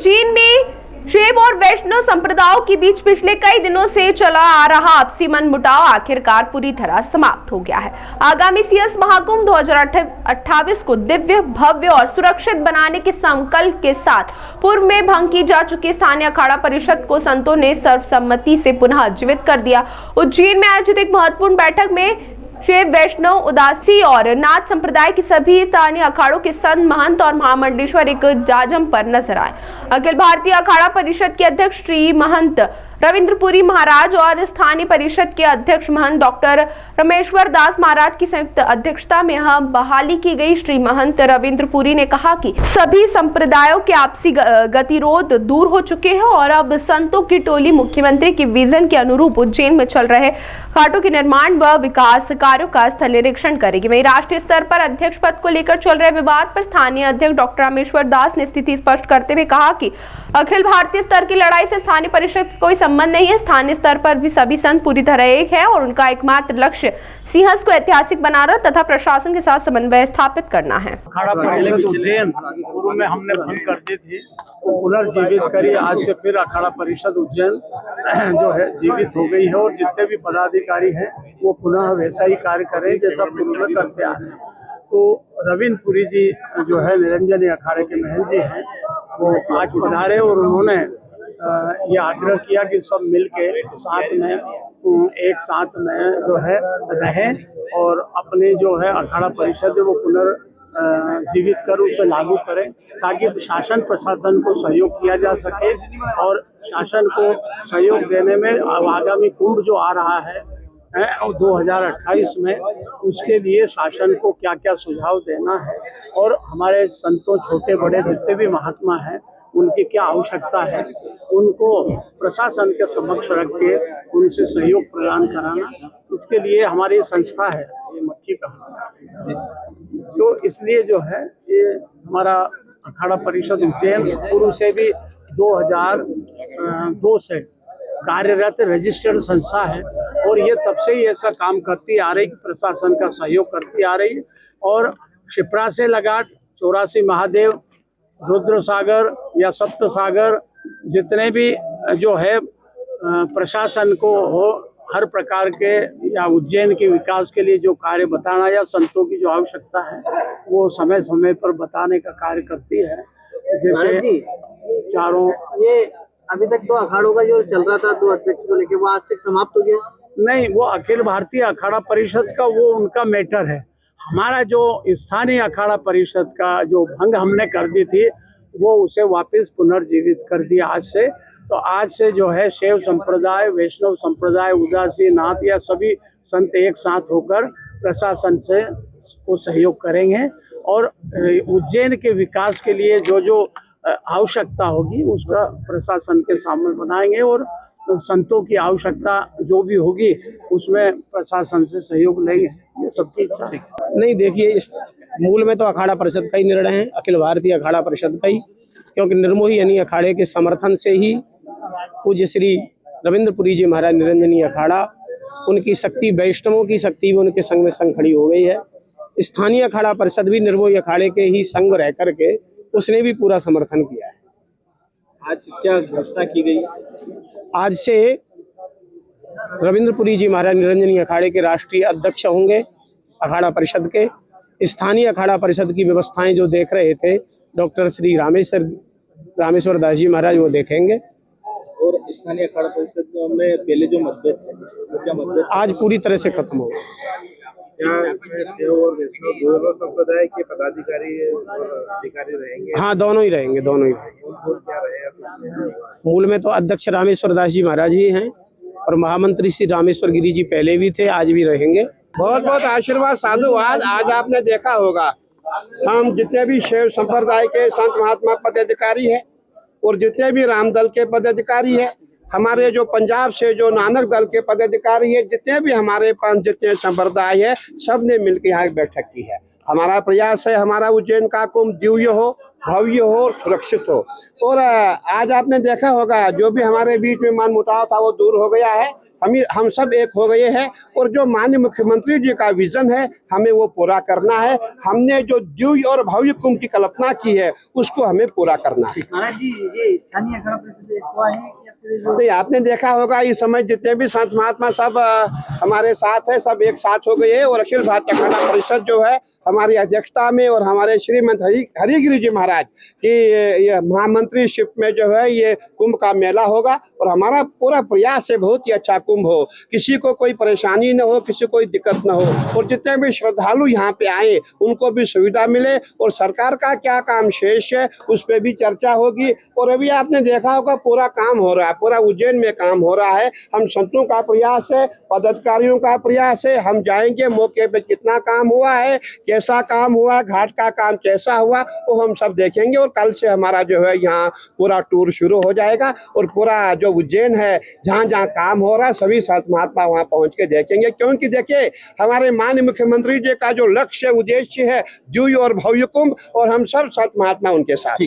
उज्जैन में शैव और वैष्णव संप्रदायों के बीच पिछले कई दिनों से चला आ रहा आपसी मनमुटाव आखिरकार पूरी तरह समाप्त हो गया है। आगामी सीएस महाकुंभ 2028 को दिव्य, भव्य और सुरक्षित बनाने के संकल्प के साथ पूर्व में भंग की जा चुकी स्थानीय अखाड़ा परिषद को संतों ने सर्वसम्मति से पुनः जीवित कर दिया। उज्जैन में आयोजित एक महत्वपूर्ण बैठक में शैव, वैष्णव, उदासी और नाथ संप्रदाय के सभी स्थानीय अखाड़ों के संत, महंत और महामंडलेश्वर एक जाजम पर नजर आए। अखिल भारतीय अखाड़ा परिषद के अध्यक्ष श्री महंत रविंद्रपुरी महाराज और स्थानीय परिषद के अध्यक्ष महंत डॉक्टर रामेश्वर दास महाराज की संयुक्त अध्यक्षता में यह बहाली की गई। श्री महंत रविंद्रपुरी ने कहा कि सभी संप्रदायों के आपसी गतिरोध दूर हो चुके हैं और अब संतों की टोली मुख्यमंत्री की विजन के अनुरूप उज्जैन में चल रहे घाटों के निर्माण व विकास कार्यों का स्थल निरीक्षण करेगी। वहीं राष्ट्रीय स्तर पर अध्यक्ष पद को लेकर चल रहे विवाद पर स्थानीय अध्यक्ष डॉक्टर रामेश्वर दास ने स्थिति स्पष्ट करते हुए कहा कि अखिल भारतीय स्तर की लड़ाई से स्थानीय परिषद कोई संबंध नहीं है। स्थानीय स्तर पर भी सभी संत पूरी तरह एक है और उनका एकमात्र लक्ष्य सिंहस्थ को ऐतिहासिक बनाना तथा प्रशासन के साथ समन्वय स्थापित करना है। अखाड़ा परिषद उज्जैन पूर्व में हमने भंग कर दी थी, तो पुनर्जीवित करी। आज से फिर अखाड़ा परिषद उज्जैन जो है जीवित हो गई है और जितने भी पदाधिकारी हैं वो पुनः वैसा ही कार्य करें जैसा पूर्व में करते आ रहे हैं। तो रविंद्रपुरी जी जो है निरंजनी अखाड़े के महंत जी हैं, वो आज पधारे और उन्होंने ये आग्रह किया कि सब मिलके साथ में एक साथ में जो है रहें और अपने जो है अखाड़ा परिषद है वो पुनर्जीवित कर उसे लागू करें ताकि शासन प्रशासन को सहयोग किया जा सके। और शासन को सहयोग देने में आगामी कुंभ जो आ रहा है 2028 में, उसके लिए शासन को क्या क्या सुझाव देना है और हमारे संतों, छोटे बड़े जितने भी महात्मा हैं उनकी क्या आवश्यकता है, उनको प्रशासन के समक्ष रख के उनसे सहयोग प्रदान कराना। इसके लिए हमारी संस्था है, ये मक्खी कहानी, तो इसलिए जो है ये हमारा अखाड़ा परिषद उज्जैन पूर्व से भी 2002 से कार्यरत रजिस्टर्ड संस्था है और ये तब से ही ऐसा काम करती आ रही, प्रशासन का सहयोग करती आ रही। और शिप्रा से लगा 84 महादेव, रुद्र सागर या सप्त सागर, जितने भी जो है प्रशासन को हो हर प्रकार के या उज्जैन के विकास के लिए जो कार्य बताना या संतों की जो आवश्यकता है वो समय समय पर बताने का कार्य करती है। जैसे चारों ये अभी तक तो अखाड़ों का जो चल रहा था 2 अध्यक्ष को लेके, वो आज तक समाप्त हो गया? नहीं, वो अखिल भारतीय अखाड़ा परिषद का वो उनका मैटर है। हमारा जो स्थानीय अखाड़ा परिषद का जो भंग हमने कर दी थी वो उसे वापस पुनर्जीवित कर दिया आज से। तो आज से जो है शैव संप्रदाय, वैष्णव संप्रदाय, उदासी, नाथ या सभी संत एक साथ होकर प्रशासन से को सहयोग करेंगे और उज्जैन के विकास के लिए जो जो आवश्यकता होगी उसका प्रशासन के सामने बनाएंगे और संतों की आवश्यकता जो भी होगी उसमें प्रशासन से सहयोग लेंगे। ये सबकी इच्छा है। नहीं, देखिए, इस मूल में तो अखाड़ा परिषद का ही निर्णय है, अखिल भारतीय अखाड़ा परिषद का ही, क्योंकि निर्मोही यानी अखाड़े के समर्थन से ही पूज्य श्री रविंद्रपुरी जी महाराज निरंजनी अखाड़ा, उनकी शक्ति, वैष्णवों की शक्ति भी उनके संग में संग खड़ी हो गई है। स्थानीय अखाड़ा परिषद भी निर्मोही अखाड़े के ही संग रह करके उसने भी पूरा समर्थन किया है। आज क्या घोषणा की गई? आज से रविंद्रपुरी जी महाराज निरंजनी अखाड़े के राष्ट्रीय अध्यक्ष होंगे अखाड़ा परिषद के। स्थानीय अखाड़ा परिषद की व्यवस्थाएं जो देख रहे थे डॉक्टर श्री रामेश्वर दास जी महाराज, वो देखेंगे। और स्थानीय अखाड़ा परिषद में पहले जो मतभेद थे वो क्या मतभेद आज पूरी तरह से खत्म हो गए। दोनों संप्रदाय के पदाधिकारी और अधिकारी रहेंगे? हाँ, दोनों ही रहेंगे, दोनों ही रहेंगे। क्या रहेगा? मूल में तो अध्यक्ष रामेश्वर दास जी महाराज ही हैं और महामंत्री श्री रामेश्वर गिरी जी पहले भी थे, आज भी रहेंगे। बहुत बहुत आशीर्वाद, साधुवाद। आज आपने देखा होगा हम जितने भी शैव संप्रदाय के संत महात्मा पदाधिकारी है और जितने भी राम दल के पदाधिकारी है, हमारे जो पंजाब से जो नानक दल के पदाधिकारी है, जितने भी हमारे पास जितने संप्रदाय है, सब ने मिलकर यहाँ बैठक की है। हमारा प्रयास है हमारा उज्जैन का कुंभ दिव्य हो, भव्य हो और सुरक्षित हो। और आज आपने देखा होगा जो भी हमारे बीच में मनमुटाव था वो दूर हो गया है। हम सब एक हो गए हैं और जो माननीय मुख्यमंत्री जी का विजन है हमें वो पूरा करना है। हमने जो दिव्य और भव्य कुंभ की कल्पना की है उसको हमें पूरा करना है। महाराज जी, ये स्थानीय अखाड़ा परिषद एक हुआ है कि ऐसे जो नहीं, आपने देखा होगा इस समय जितने भी संत महात्मा सब हमारे साथ है, सब एक साथ हो गए हैं और अखिल भारतीय अखाड़ा परिषद जो है हमारी अध्यक्षता में और हमारे श्रीमंत हरिगिरि जी महाराज की ये महामंत्रीशिप में जो है ये कुंभ का मेला होगा और हमारा पूरा प्रयास है बहुत ही अच्छा कुंभ हो, किसी को कोई परेशानी न हो, किसी को कोई दिक्कत न हो और जितने भी श्रद्धालु यहाँ पे आए उनको भी सुविधा मिले और सरकार का क्या काम शेष है उस पर भी चर्चा होगी। और अभी आपने देखा होगा पूरा काम हो रहा है, पूरा उज्जैन में काम हो रहा है। हम संतों का प्रयास है, पदाधिकारियों का प्रयास है, हम जाएंगे मौके पे कितना काम हुआ है, कैसा काम हुआ, घाट का काम कैसा हुआ वो हम सब देखेंगे और कल से हमारा जो है यहाँ पूरा टूर शुरू हो जाएगा और पूरा जो उज्जैन है जहाँ जहाँ काम हो रहा है सभी संत महात्मा वहाँ पहुँच के देखेंगे। क्योंकि देखिए हमारे माननीय मुख्यमंत्री जी का जो लक्ष्य उद्देश्य है दिव्य और भव्य कुंभ और हम सब संत महात्मा उनके साथ।